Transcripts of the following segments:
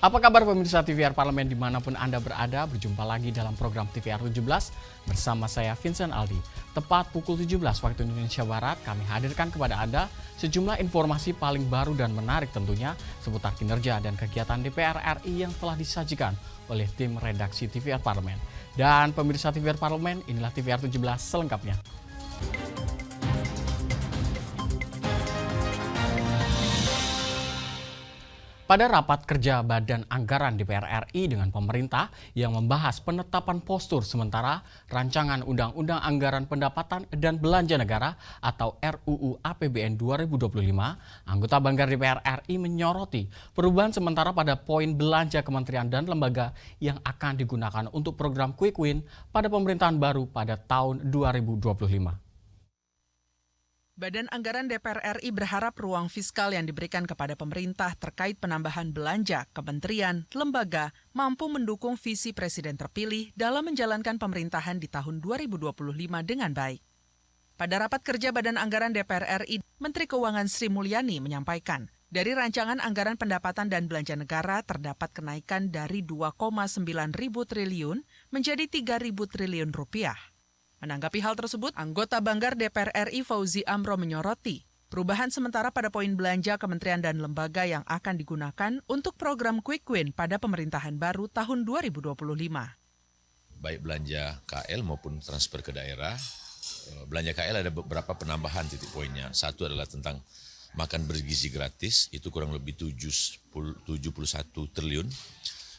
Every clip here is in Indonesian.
Apa kabar pemirsa TVR Parlemen dimanapun Anda berada, berjumpa lagi dalam program TVR 17 bersama saya Vincent Aldi. Tepat pukul 17 waktu Indonesia Barat, kami hadirkan kepada Anda sejumlah informasi paling baru dan menarik tentunya seputar kinerja dan kegiatan DPR RI yang telah disajikan oleh tim redaksi TVR Parlemen. Dan pemirsa TVR Parlemen, inilah TVR 17 selengkapnya. Pada rapat kerja Badan Anggaran DPR RI dengan pemerintah yang membahas penetapan postur sementara Rancangan Undang-Undang Anggaran Pendapatan dan Belanja Negara atau RUU APBN 2025, anggota Banggar DPR RI menyoroti perubahan sementara pada poin belanja kementerian dan lembaga yang akan digunakan untuk program Quick Win pada pemerintahan baru pada tahun 2025. Badan Anggaran DPR RI berharap ruang fiskal yang diberikan kepada pemerintah terkait penambahan belanja kementerian, lembaga mampu mendukung visi Presiden terpilih dalam menjalankan pemerintahan di tahun 2025 dengan baik. Pada rapat kerja Badan Anggaran DPR RI, Menteri Keuangan Sri Mulyani menyampaikan, dari rancangan anggaran pendapatan dan belanja negara terdapat kenaikan dari 2,9 ribu triliun menjadi 3.000 triliun rupiah. Menanggapi hal tersebut, anggota Banggar DPR RI Fauzi Amro menyoroti perubahan sementara pada poin belanja kementerian dan lembaga yang akan digunakan untuk program Quick Win pada pemerintahan baru tahun 2025. Baik belanja KL maupun transfer ke daerah, belanja KL ada beberapa penambahan titik poinnya. Satu adalah tentang makan bergizi gratis, itu kurang lebih 71 triliun.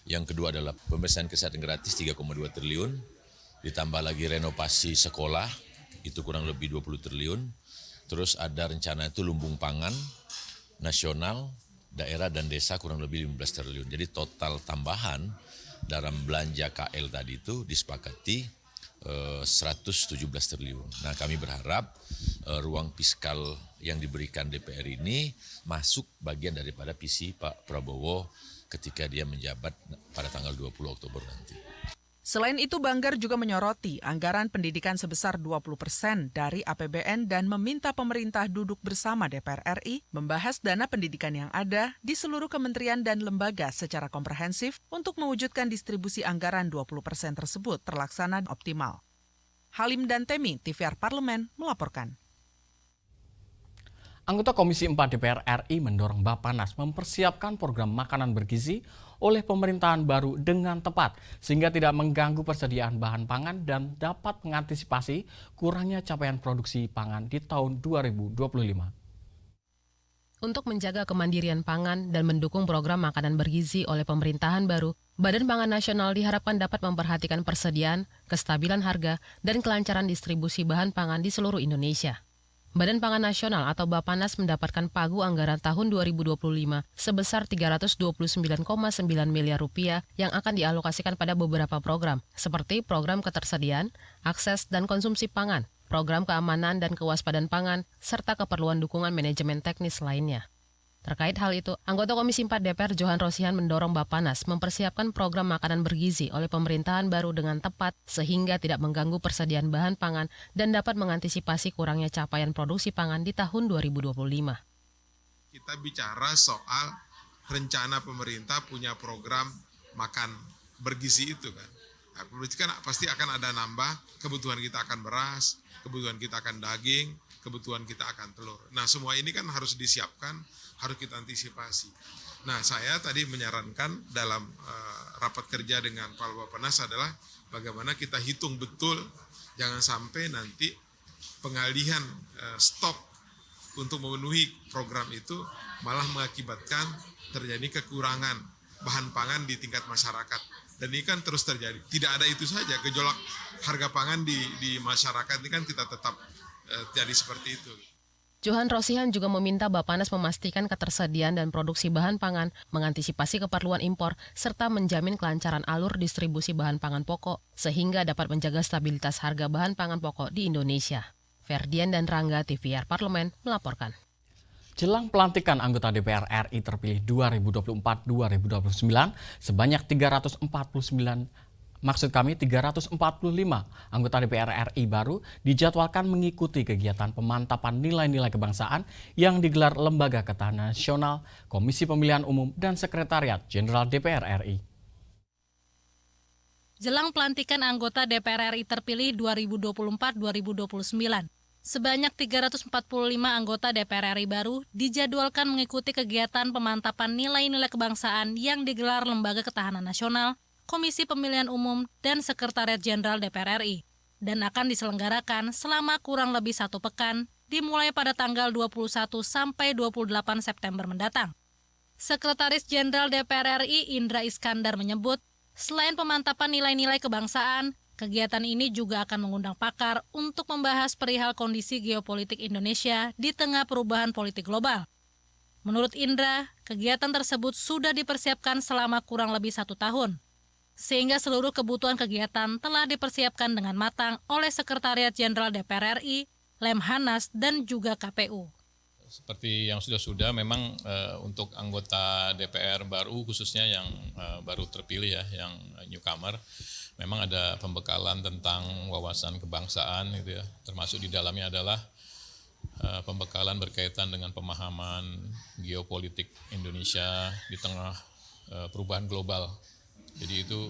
Yang kedua adalah pemeriksaan kesehatan gratis 3,2 triliun. Ditambah lagi renovasi sekolah, itu kurang lebih 20 triliun. Terus ada rencana itu lumbung pangan nasional, daerah dan desa kurang lebih 15 triliun. Jadi total tambahan dalam belanja KL tadi itu disepakati 117 triliun. Nah kami berharap ruang fiskal yang diberikan DPR ini masuk bagian daripada visi Pak Prabowo ketika dia menjabat pada tanggal 20 Oktober nanti. Selain itu, Banggar juga menyoroti anggaran pendidikan sebesar 20% dari APBN dan meminta pemerintah duduk bersama DPR RI membahas dana pendidikan yang ada di seluruh kementerian dan lembaga secara komprehensif untuk mewujudkan distribusi anggaran 20% tersebut terlaksana optimal. Halim dan Temi, TVR Parlemen, melaporkan. Anggota Komisi 4 DPR RI mendorong Bappenas mempersiapkan program makanan bergizi oleh pemerintahan baru dengan tepat sehingga tidak mengganggu persediaan bahan pangan dan dapat mengantisipasi kurangnya capaian produksi pangan di tahun 2025. Untuk menjaga kemandirian pangan dan mendukung program makanan bergizi oleh pemerintahan baru, Badan Pangan Nasional diharapkan dapat memperhatikan persediaan, kestabilan harga, dan kelancaran distribusi bahan pangan di seluruh Indonesia. Badan Pangan Nasional atau Bappenas mendapatkan pagu anggaran tahun 2025 sebesar 329,9 miliar rupiah yang akan dialokasikan pada beberapa program, seperti program ketersediaan, akses dan konsumsi pangan, program keamanan dan kewaspadaan pangan, serta keperluan dukungan manajemen teknis lainnya. Terkait hal itu, anggota Komisi 4 DPR Johan Rosihan mendorong Bappenas mempersiapkan program makanan bergizi oleh pemerintahan baru dengan tepat sehingga tidak mengganggu persediaan bahan pangan dan dapat mengantisipasi kurangnya capaian produksi pangan di tahun 2025. Kita bicara soal rencana pemerintah punya program makan bergizi itu kan. Nah, berarti kan pasti akan ada nambah, kebutuhan kita akan beras, kebutuhan kita akan daging, kebutuhan kita akan telur. Nah semua ini kan harus disiapkan, harus kita antisipasi. Nah saya tadi menyarankan dalam rapat kerja dengan Pak Bappenas adalah bagaimana kita hitung betul, jangan sampai nanti pengalihan stok untuk memenuhi program itu malah mengakibatkan terjadi kekurangan bahan pangan di tingkat masyarakat. Dan ini kan terus terjadi. Tidak ada itu saja, gejolak harga pangan di masyarakat ini kan kita tetap jadi seperti itu. Johan Rosihan juga meminta Bappenas memastikan ketersediaan dan produksi bahan pangan, mengantisipasi keperluan impor, serta menjamin kelancaran alur distribusi bahan pangan pokok, sehingga dapat menjaga stabilitas harga bahan pangan pokok di Indonesia. Ferdian dan Rangga, TVR Parlemen, melaporkan. Jelang pelantikan anggota DPR RI terpilih 2024-2029, sebanyak 349 Maksud kami 345 anggota DPR RI baru dijadwalkan mengikuti kegiatan pemantapan nilai-nilai kebangsaan yang digelar Lembaga Ketahanan Nasional, Komisi Pemilihan Umum, dan Sekretariat Jenderal DPR RI. Jelang pelantikan anggota DPR RI terpilih 2024-2029, sebanyak 345 anggota DPR RI baru dijadwalkan mengikuti kegiatan pemantapan nilai-nilai kebangsaan yang digelar Lembaga Ketahanan Nasional, Komisi Pemilihan Umum, dan Sekretariat Jenderal DPR RI, dan akan diselenggarakan selama kurang lebih 1 pekan, dimulai pada tanggal 21 sampai 28 September mendatang. Sekretaris Jenderal DPR RI Indra Iskandar menyebut, selain pemantapan nilai-nilai kebangsaan, kegiatan ini juga akan mengundang pakar untuk membahas perihal kondisi geopolitik Indonesia di tengah perubahan politik global. Menurut Indra, kegiatan tersebut sudah dipersiapkan selama kurang lebih 1 tahun, sehingga seluruh kebutuhan kegiatan telah dipersiapkan dengan matang oleh Sekretariat Jenderal DPR RI, Lemhanas, dan juga KPU. Seperti yang sudah memang untuk anggota DPR baru, khususnya yang baru terpilih ya, yang newcomer, memang ada pembekalan tentang wawasan kebangsaan gitu ya, termasuk di dalamnya adalah pembekalan berkaitan dengan pemahaman geopolitik Indonesia di tengah perubahan global. Jadi itu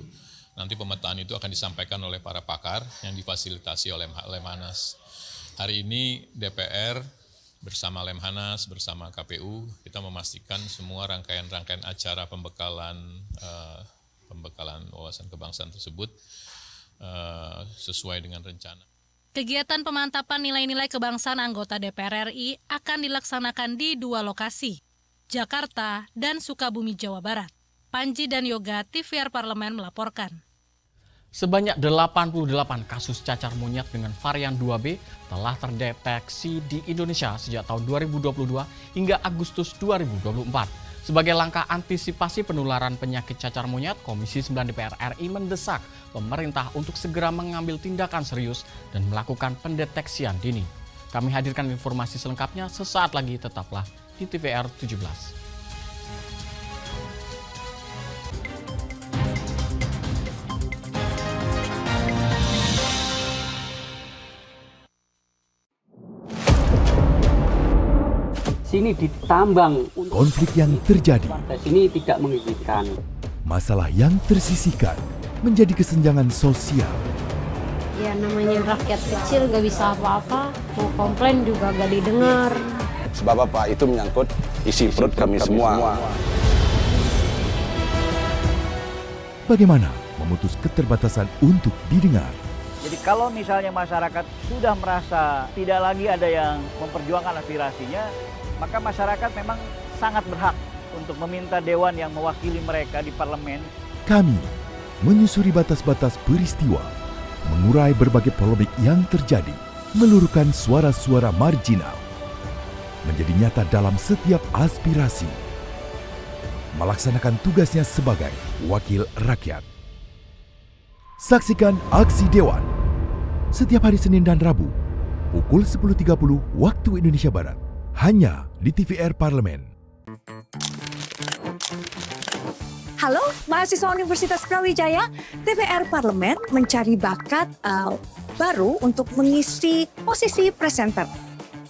nanti pemetaan itu akan disampaikan oleh para pakar yang difasilitasi oleh Lemhanas. Hari ini DPR bersama Lemhanas, bersama KPU, kita memastikan semua rangkaian-rangkaian acara pembekalan wawasan kebangsaan tersebut sesuai dengan rencana. Kegiatan pemantapan nilai-nilai kebangsaan anggota DPR RI akan dilaksanakan di 2 lokasi, Jakarta dan Sukabumi, Jawa Barat. Panji dan Yoga, TVR Parlemen melaporkan. Sebanyak 88 kasus cacar monyet dengan varian 2B telah terdeteksi di Indonesia sejak tahun 2022 hingga Agustus 2024. Sebagai langkah antisipasi penularan penyakit cacar monyet, Komisi 9 DPR RI mendesak pemerintah untuk segera mengambil tindakan serius dan melakukan pendeteksian dini. Kami hadirkan informasi selengkapnya sesaat lagi, tetaplah di TVR 17. Sini ditambang. Konflik yang terjadi, Warga sini tidak mengizinkan. masalah yang tersisihkan menjadi kesenjangan sosial. Ya namanya rakyat kecil gak bisa apa-apa, mau komplain juga gak didengar. Sebab apa? Itu menyangkut isi perut kami semua. Bagaimana memutus keterbatasan untuk didengar? Jadi kalau misalnya masyarakat sudah merasa tidak lagi ada yang memperjuangkan aspirasinya, maka masyarakat memang sangat berhak untuk meminta dewan yang mewakili mereka di parlemen. Kami menyusuri batas-batas peristiwa, mengurai berbagai polemik yang terjadi, meluruhkan suara-suara marginal, menjadi nyata dalam setiap aspirasi, melaksanakan tugasnya sebagai wakil rakyat. Saksikan Aksi Dewan setiap hari Senin dan Rabu pukul 10.30 waktu Indonesia Barat, hanya di TVR Parlemen. Halo, mahasiswa Universitas Brawijaya, TVR Parlemen mencari bakat baru untuk mengisi posisi presenter.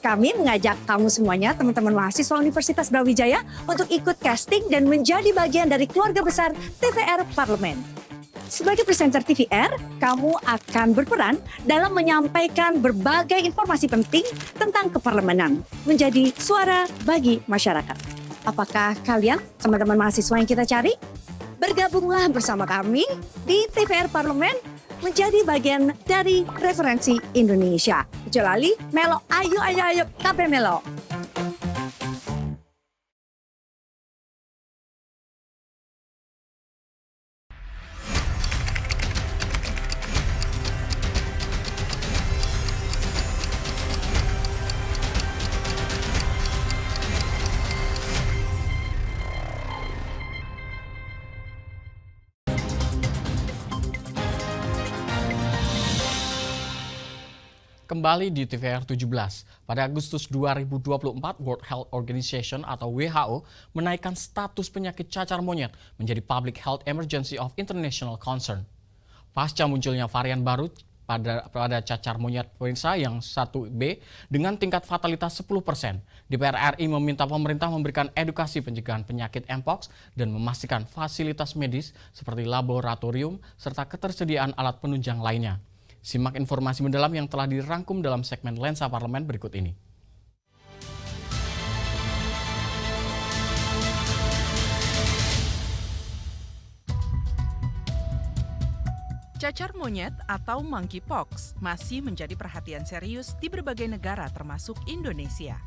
Kami mengajak kamu semuanya, teman-teman mahasiswa Universitas Brawijaya, untuk ikut casting dan menjadi bagian dari keluarga besar TVR Parlemen. Sebagai presenter TVR, kamu akan berperan dalam menyampaikan berbagai informasi penting tentang keparlemenan, menjadi suara bagi masyarakat. Apakah kalian, teman-teman mahasiswa yang kita cari? Bergabunglah bersama kami di TVR Parlemen menjadi bagian dari referensi Indonesia. Jelali, Melo, ayo, kabeh Melo. Kembali di TVR 17, pada Agustus 2024, World Health Organization atau WHO menaikkan status penyakit cacar monyet menjadi Public Health Emergency of International Concern. pasca munculnya varian baru pada cacar monyet influenza yang 1B dengan tingkat fatalitas 10%. DPR RI meminta pemerintah memberikan edukasi pencegahan penyakit Mpox dan memastikan fasilitas medis seperti laboratorium serta ketersediaan alat penunjang lainnya. Simak informasi mendalam yang telah dirangkum dalam segmen Lensa Parlemen berikut ini. Cacar monyet atau monkeypox masih menjadi perhatian serius di berbagai negara termasuk Indonesia.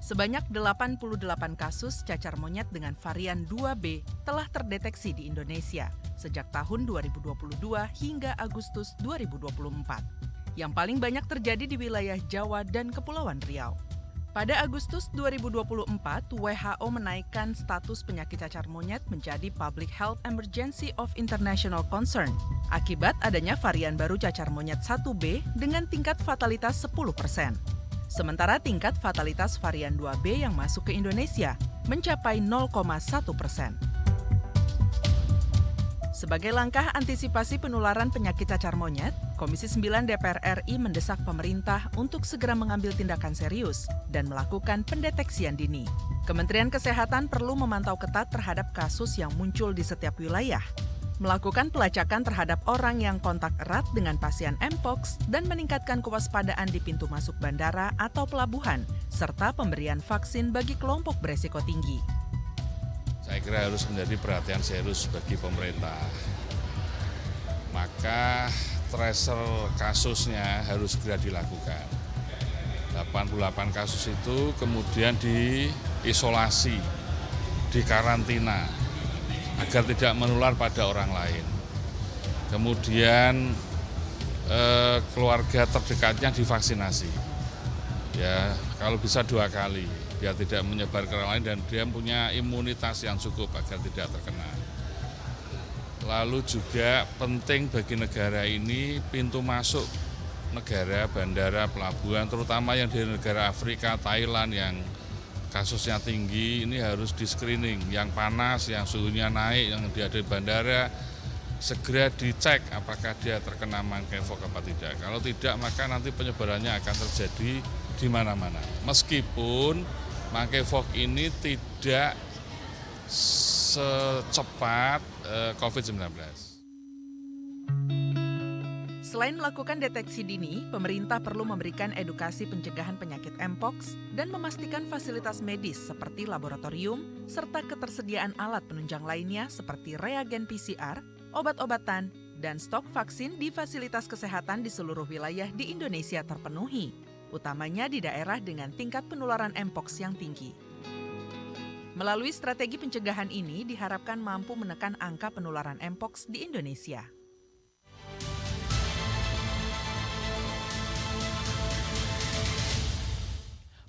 Sebanyak 88 kasus cacar monyet dengan varian 2B telah terdeteksi di Indonesia sejak tahun 2022 hingga Agustus 2024. Yang paling banyak terjadi di wilayah Jawa dan Kepulauan Riau. Pada Agustus 2024, WHO menaikkan status penyakit cacar monyet menjadi Public Health Emergency of International Concern akibat adanya varian baru cacar monyet 1B dengan tingkat fatalitas 10%. Sementara tingkat fatalitas varian 2B yang masuk ke Indonesia mencapai 0,1%. Sebagai langkah antisipasi penularan penyakit cacar monyet, Komisi 9 DPR RI mendesak pemerintah untuk segera mengambil tindakan serius dan melakukan pendeteksian dini. Kementerian Kesehatan perlu memantau ketat terhadap kasus yang muncul di setiap wilayah, melakukan pelacakan terhadap orang yang kontak erat dengan pasien Mpox dan meningkatkan kewaspadaan di pintu masuk bandara atau pelabuhan, serta pemberian vaksin bagi kelompok beresiko tinggi. Saya kira harus menjadi perhatian serius bagi pemerintah. Maka tracer kasusnya harus segera dilakukan. 88 kasus itu kemudian diisolasi, dikarantina, agar tidak menular pada orang lain. Kemudian keluarga terdekatnya divaksinasi. Ya, kalau bisa 2 kali. Biar tidak menyebar ke orang lain dan dia punya imunitas yang cukup agar tidak terkena. Lalu juga penting bagi negara ini pintu masuk negara, bandara, pelabuhan, terutama yang di negara Afrika, Thailand yang kasusnya tinggi, ini harus di screening. Yang panas, yang suhunya naik, yang dia di bandara, segera dicek apakah dia terkena monkeypox apa tidak. Kalau tidak, maka nanti penyebarannya akan terjadi di mana-mana. Meskipun monkeypox ini tidak secepat COVID-19. Selain melakukan deteksi dini, pemerintah perlu memberikan edukasi pencegahan penyakit Mpox dan memastikan fasilitas medis seperti laboratorium serta ketersediaan alat penunjang lainnya seperti reagen PCR, obat-obatan, dan stok vaksin di fasilitas kesehatan di seluruh wilayah di Indonesia terpenuhi, utamanya di daerah dengan tingkat penularan Mpox yang tinggi. Melalui strategi pencegahan ini diharapkan mampu menekan angka penularan Mpox di Indonesia.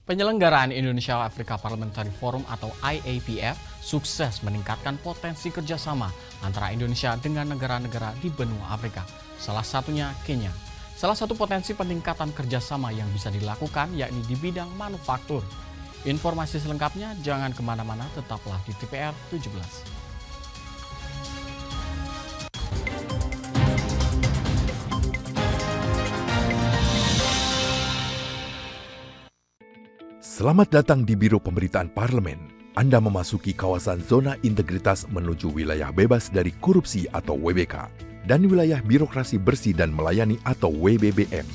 Penyelenggaraan Indonesia Africa Parliamentary Forum atau IAPF sukses meningkatkan potensi kerjasama antara Indonesia dengan negara-negara di benua Afrika, salah satunya Kenya. Salah satu potensi peningkatan kerjasama yang bisa dilakukan yakni di bidang manufaktur. Informasi selengkapnya jangan kemana-mana, tetaplah di TVR 17. Selamat datang di Biro Pemberitaan Parlemen. Anda memasuki kawasan zona integritas menuju wilayah bebas dari korupsi atau WBK dan wilayah birokrasi bersih dan melayani atau WBBM.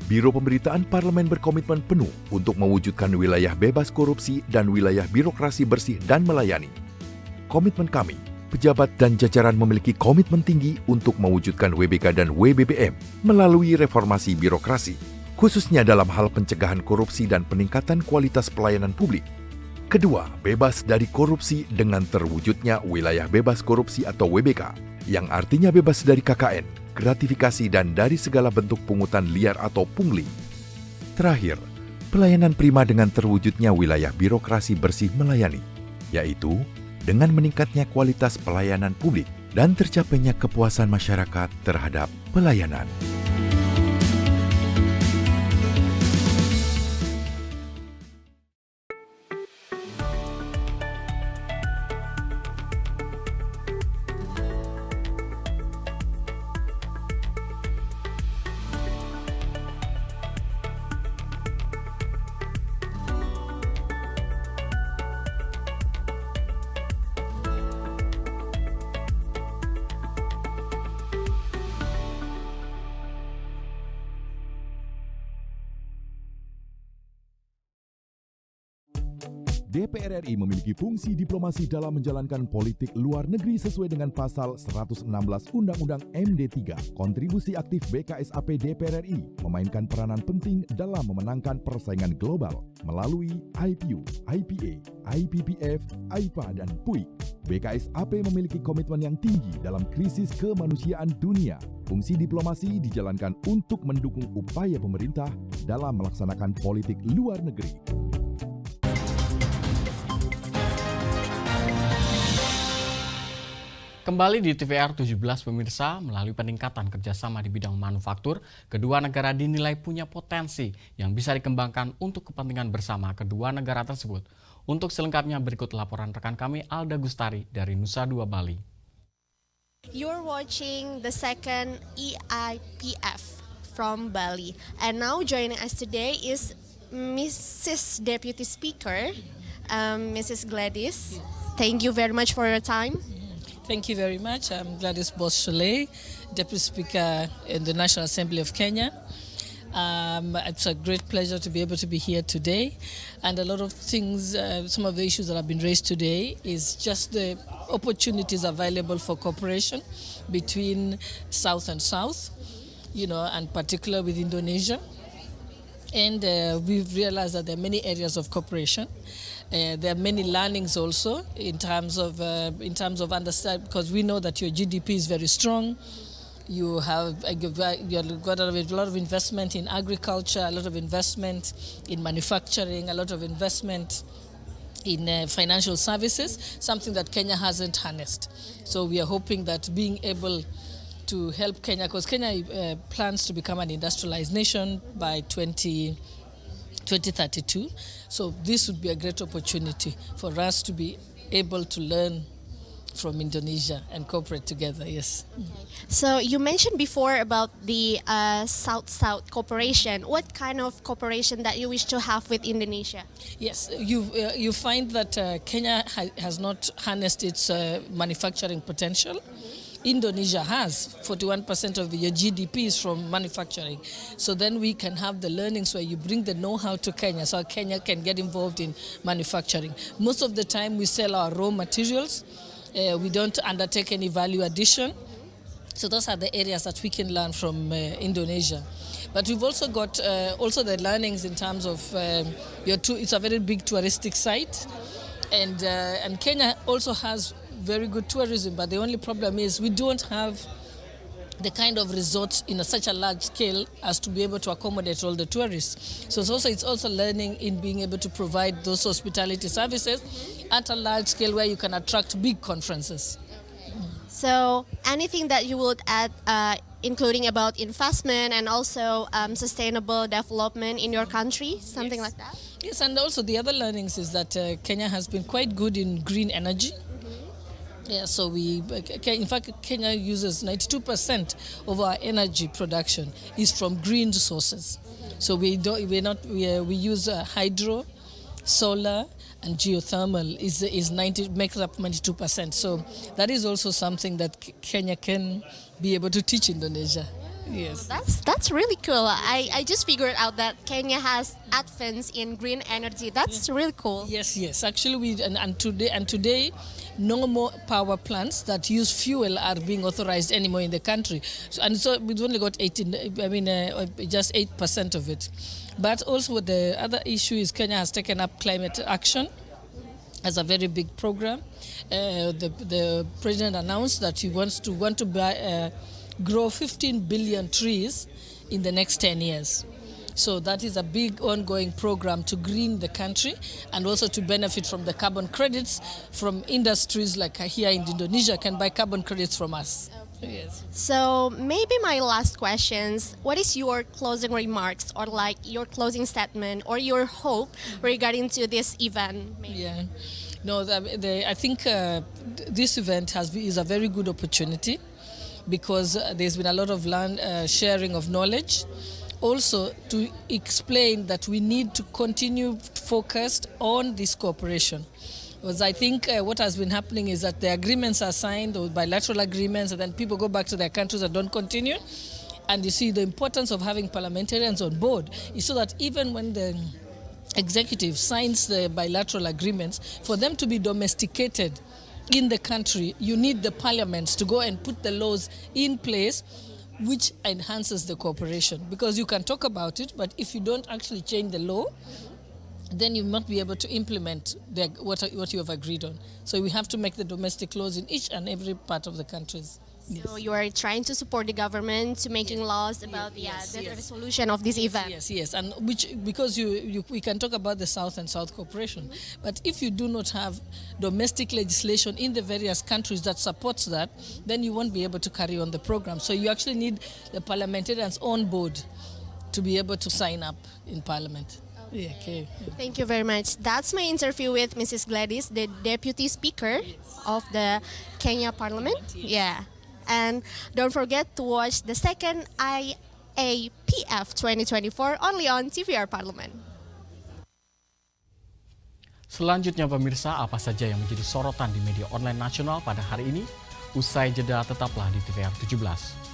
Biro Pemberitaan Parlemen berkomitmen penuh untuk mewujudkan wilayah bebas korupsi dan wilayah birokrasi bersih dan melayani. Komitmen kami, pejabat dan jajaran memiliki komitmen tinggi untuk mewujudkan WBK dan WBBM melalui reformasi birokrasi, khususnya dalam hal pencegahan korupsi dan peningkatan kualitas pelayanan publik. Kedua, bebas dari korupsi dengan terwujudnya wilayah bebas korupsi atau WBK, yang artinya bebas dari KKN, gratifikasi dan dari segala bentuk pungutan liar atau pungli. Terakhir, pelayanan prima dengan terwujudnya wilayah birokrasi bersih melayani, yaitu dengan meningkatnya kualitas pelayanan publik dan tercapainya kepuasan masyarakat terhadap pelayanan. DPR RI memiliki fungsi diplomasi dalam menjalankan politik luar negeri sesuai dengan pasal 116 Undang-Undang MD3. Kontribusi aktif BKSAP DPR RI memainkan peranan penting dalam memenangkan persaingan global melalui IPU, IPA, IPPF, AIPA, dan PUIK. BKSAP memiliki komitmen yang tinggi dalam krisis kemanusiaan dunia. Fungsi diplomasi dijalankan untuk mendukung upaya pemerintah dalam melaksanakan politik luar negeri. Kembali di TVR 17 pemirsa, melalui peningkatan kerjasama di bidang manufaktur, kedua negara dinilai punya potensi yang bisa dikembangkan untuk kepentingan bersama kedua negara tersebut. Untuk selengkapnya berikut laporan rekan kami Alda Gustari dari Nusa Dua Bali. You're watching the second EIPF from Bali. And now joining us today is Mrs. Deputy Speaker, Mrs. Gladys. Thank you very much for your time. Thank you very much. I'm Gladys Bosch-Soleil, Deputy Speaker in the National Assembly of Kenya. It's a great pleasure to be able to be here today. And a lot of things, some of the issues that have been raised today is just the opportunities available for cooperation between South and South, and particular with Indonesia. And we've realized that there are many areas of cooperation. There are many learnings also in terms of understand, because we know that your GDP is very strong. You've got a lot of investment in agriculture, a lot of investment in manufacturing, a lot of investment in financial services, something that Kenya hasn't harnessed. So we are hoping that being able to help Kenya, because Kenya plans to become an industrialized nation by 2032. So this would be a great opportunity for us to be able to learn from Indonesia and cooperate together, yes. So you mentioned before about the South-South cooperation. What kind of cooperation that you wish to have with Indonesia? Yes, you find that Kenya has not harnessed its manufacturing potential. Indonesia has 41% of your GDP is from manufacturing. So then we can have the learnings where you bring the know-how to Kenya, so Kenya can get involved in manufacturing. Most of the time we sell our raw materials. We don't undertake any value addition. So those are the areas that we can learn from Indonesia. But we've also got also the learnings in terms of it's a very big touristic site, and Kenya also has very good tourism, but the only problem is we don't have the kind of resorts in such a large scale as to be able to accommodate all the tourists. So it's also learning in being able to provide those hospitality services at a large scale where you can attract big conferences. So anything that you would add, including about investment and also sustainable development in your country, something like that? Yes, and also the other learnings is that Kenya has been quite good in green energy. Yeah, so in fact, Kenya uses 92% of our energy production is from green sources. So we use hydro, solar, and geothermal makes up 92%. So that is also something that Kenya can be able to teach Indonesia. Yes, that's really cool. I just figured out that Kenya has advance in green energy. That's really cool. Yes. Actually, today, no more power plants that use fuel are being authorized anymore in the country. So we've only got just 8% of it. But also the other issue is Kenya has taken up climate action as a very big program. The president announced that he want to grow 15 billion trees in the next 10 years. So that is a big ongoing program to green the country and also to benefit from the carbon credits from industries like here in Indonesia can buy carbon credits from us. Yes. So maybe my last questions, what is your closing remarks or like your closing statement or your hope regarding to this event? Maybe? Yeah. No, I think this event is a very good opportunity because there's been a lot of sharing of knowledge. Also to explain that we need to continue focused on this cooperation. Because I think what has been happening is that the agreements are signed or bilateral agreements and then people go back to their countries and don't continue. And you see the importance of having parliamentarians on board is so that even when the executive signs the bilateral agreements, for them to be domesticated in the country, you need the parliaments to go and put the laws in place which enhances the cooperation. Because you can talk about it, but if you don't actually change the law, then you will not be able to implement what you have agreed on. So we have to make the domestic laws in each and every part of the countries. So you are trying to support the government to making laws about the resolution of this event. Yes, and because we can talk about the South and South cooperation, but if you do not have domestic legislation in the various countries that supports that, then you won't be able to carry on the program. So you actually need the parliamentarians on board to be able to sign up in Parliament. Yeah, okay. Thank you very much. That's my interview with Mrs. Gladys, the Deputy Speaker of the Kenya Parliament. Yeah. And don't forget to watch the second IAPF 2024 only on TVR Parliament. Selanjutnya pemirsa, apa saja yang menjadi sorotan di media online nasional pada hari ini? Usai jeda tetaplah di TVR 17.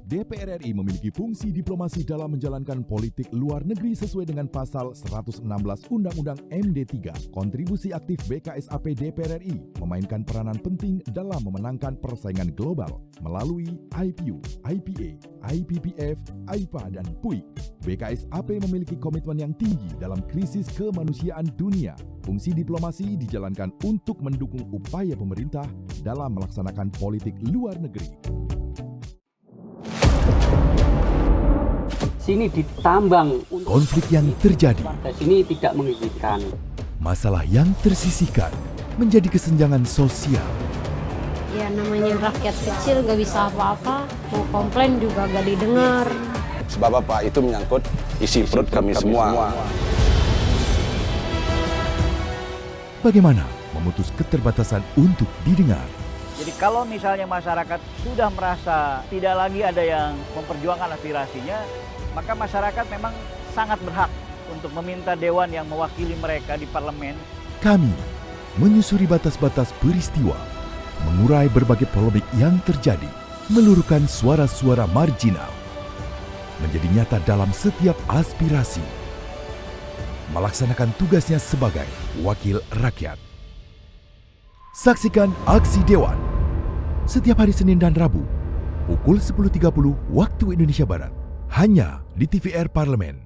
DPR RI memiliki fungsi diplomasi dalam menjalankan politik luar negeri sesuai dengan pasal 116 Undang-Undang MD3. Kontribusi aktif BKSAP DPR RI memainkan peranan penting dalam memenangkan persaingan global melalui IPU, IPA, IPPF, IPA, dan PUI. BKSAP memiliki komitmen yang tinggi dalam krisis kemanusiaan dunia. Fungsi diplomasi dijalankan untuk mendukung upaya pemerintah dalam melaksanakan politik luar negeri. Sini ditambang. Konflik yang terjadi. Sini tidak mengizinkan. Masalah yang tersisihkan menjadi kesenjangan sosial. Ya namanya rakyat kecil gak bisa apa-apa, mau komplain juga gak didengar. Sebab apa? Itu menyangkut isi perut kami semua. Bagaimana memutus keterbatasan untuk didengar? Jadi kalau misalnya masyarakat sudah merasa tidak lagi ada yang memperjuangkan aspirasinya, maka masyarakat memang sangat berhak untuk meminta dewan yang mewakili mereka di parlemen. Kami menyusuri batas-batas peristiwa, mengurai berbagai polemik yang terjadi, meluruhkan suara-suara marginal, menjadi nyata dalam setiap aspirasi, melaksanakan tugasnya sebagai wakil rakyat. Saksikan Aksi Dewan setiap hari Senin dan Rabu pukul 10.30 waktu Indonesia Barat hanya di TVR Parlemen.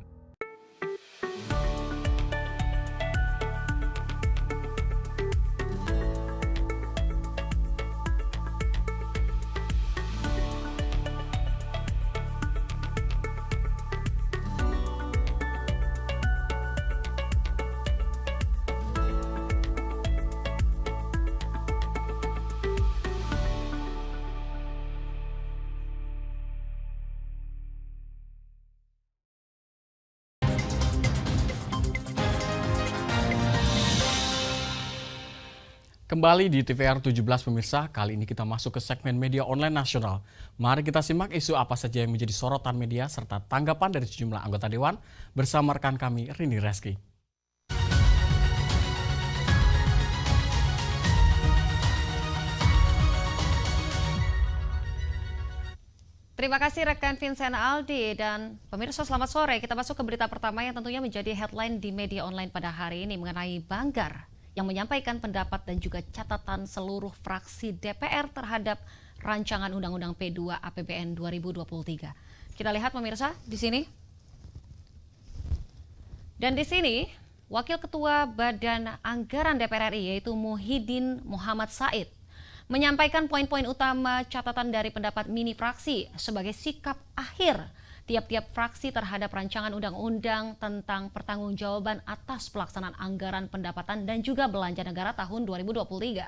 Kembali di TVR 17 pemirsa, kali ini kita masuk ke segmen media online nasional. Mari kita simak isu apa saja yang menjadi sorotan media serta tanggapan dari sejumlah anggota Dewan bersama rekan kami Rini Reski. Terima kasih rekan Vincent Aldi dan pemirsa selamat sore. Kita masuk ke berita pertama yang tentunya menjadi headline di media online pada hari ini mengenai Banggar yang menyampaikan pendapat dan juga catatan seluruh fraksi DPR terhadap rancangan Undang-Undang P2 APBN 2023. Kita lihat pemirsa di sini. Dan di sini Wakil Ketua Badan Anggaran DPR RI yaitu Muhyiddin Muhammad Said menyampaikan poin-poin utama catatan dari pendapat mini fraksi sebagai sikap akhir tiap-tiap fraksi terhadap rancangan undang-undang tentang pertanggungjawaban atas pelaksanaan anggaran pendapatan dan juga belanja negara tahun 2023.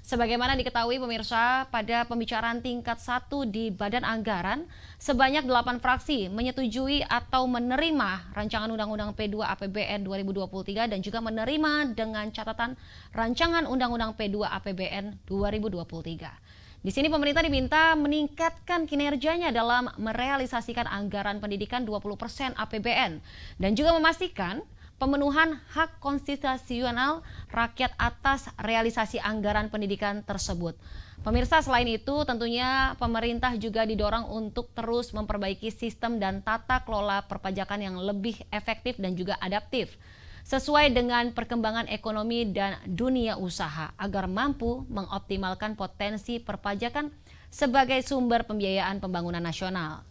Sebagaimana diketahui pemirsa, pada pembicaraan tingkat 1 di Badan Anggaran, sebanyak 8 fraksi menyetujui atau menerima rancangan Undang-Undang P2 APBN 2023 dan juga menerima dengan catatan rancangan Undang-Undang P2 APBN 2023. Di sini pemerintah diminta meningkatkan kinerjanya dalam merealisasikan anggaran pendidikan 20% APBN dan juga memastikan pemenuhan hak konstitusional rakyat atas realisasi anggaran pendidikan tersebut. Pemirsa, selain itu tentunya pemerintah juga didorong untuk terus memperbaiki sistem dan tata kelola perpajakan yang lebih efektif dan juga adaptif sesuai dengan perkembangan ekonomi dan dunia usaha agar mampu mengoptimalkan potensi perpajakan sebagai sumber pembiayaan pembangunan nasional.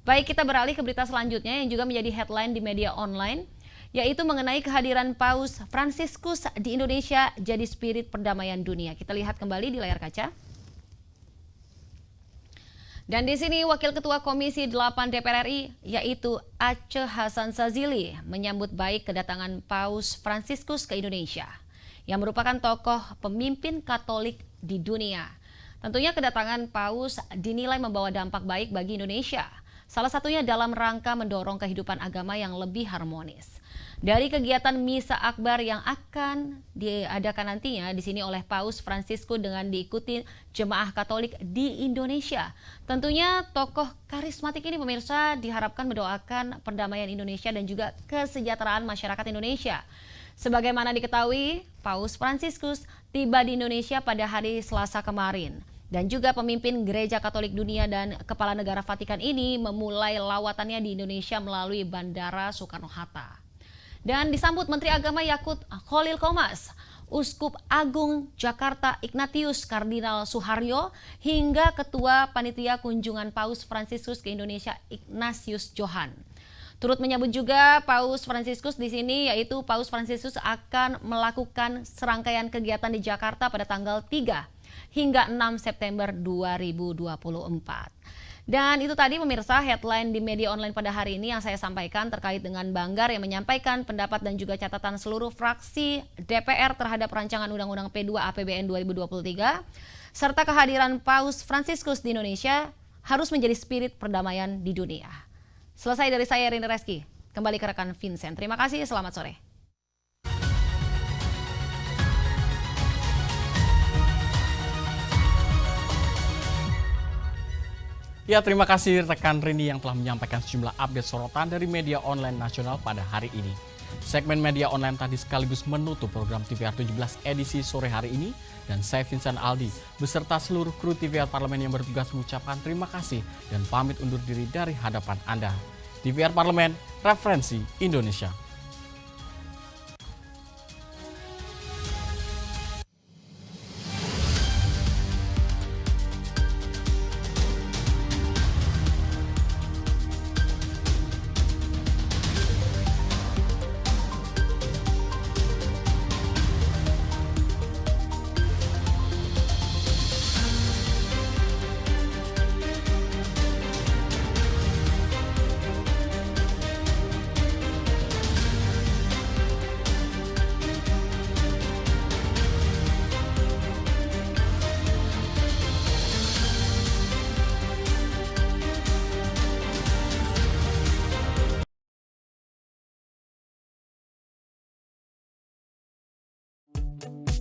Baik, kita beralih ke berita selanjutnya yang juga menjadi headline di media online, yaitu mengenai kehadiran Paus Fransiskus di Indonesia jadi spirit perdamaian dunia. Kita lihat kembali di layar kaca. Dan di sini Wakil Ketua Komisi 8 DPR RI yaitu Aceh Hasan Sazili menyambut baik kedatangan Paus Fransiskus ke Indonesia yang merupakan tokoh pemimpin Katolik di dunia. Tentunya kedatangan Paus dinilai membawa dampak baik bagi Indonesia. Salah satunya dalam rangka mendorong kehidupan agama yang lebih harmonis. Dari kegiatan Misa Akbar yang akan diadakan nantinya di sini oleh Paus Fransiskus dengan diikuti jemaah Katolik di Indonesia. Tentunya tokoh karismatik ini pemirsa diharapkan mendoakan perdamaian Indonesia dan juga kesejahteraan masyarakat Indonesia. Sebagaimana diketahui, Paus Fransiskus tiba di Indonesia pada hari Selasa kemarin. Dan juga pemimpin Gereja Katolik Dunia dan Kepala Negara Vatikan ini memulai lawatannya di Indonesia melalui Bandara Soekarno-Hatta. Dan disambut Menteri Agama Yakut Khalil Qomas, Uskup Agung Jakarta Ignatius Kardinal Suharyo, hingga Ketua Panitia Kunjungan Paus Fransiskus ke Indonesia Ignatius Johan. Turut menyambut juga Paus Fransiskus di sini, yaitu Paus Fransiskus akan melakukan serangkaian kegiatan di Jakarta pada tanggal 3 hingga 6 September 2024. Dan itu tadi pemirsa headline di media online pada hari ini yang saya sampaikan terkait dengan Banggar yang menyampaikan pendapat dan juga catatan seluruh fraksi DPR terhadap rancangan Undang-Undang P2 APBN 2023 serta kehadiran Paus Fransiskus di Indonesia harus menjadi spirit perdamaian di dunia. Selesai dari saya, Rini Reski. Kembali ke rekan Vincent. Terima kasih, selamat sore. Ya, terima kasih rekan Rini yang telah menyampaikan sejumlah update sorotan dari media online nasional pada hari ini. Segmen media online tadi sekaligus menutup program TVR 17 edisi sore hari ini. Dan saya Vincent Aldi beserta seluruh kru TVR Parlemen yang bertugas mengucapkan terima kasih dan pamit undur diri dari hadapan Anda. TVR Parlemen, referensi Indonesia.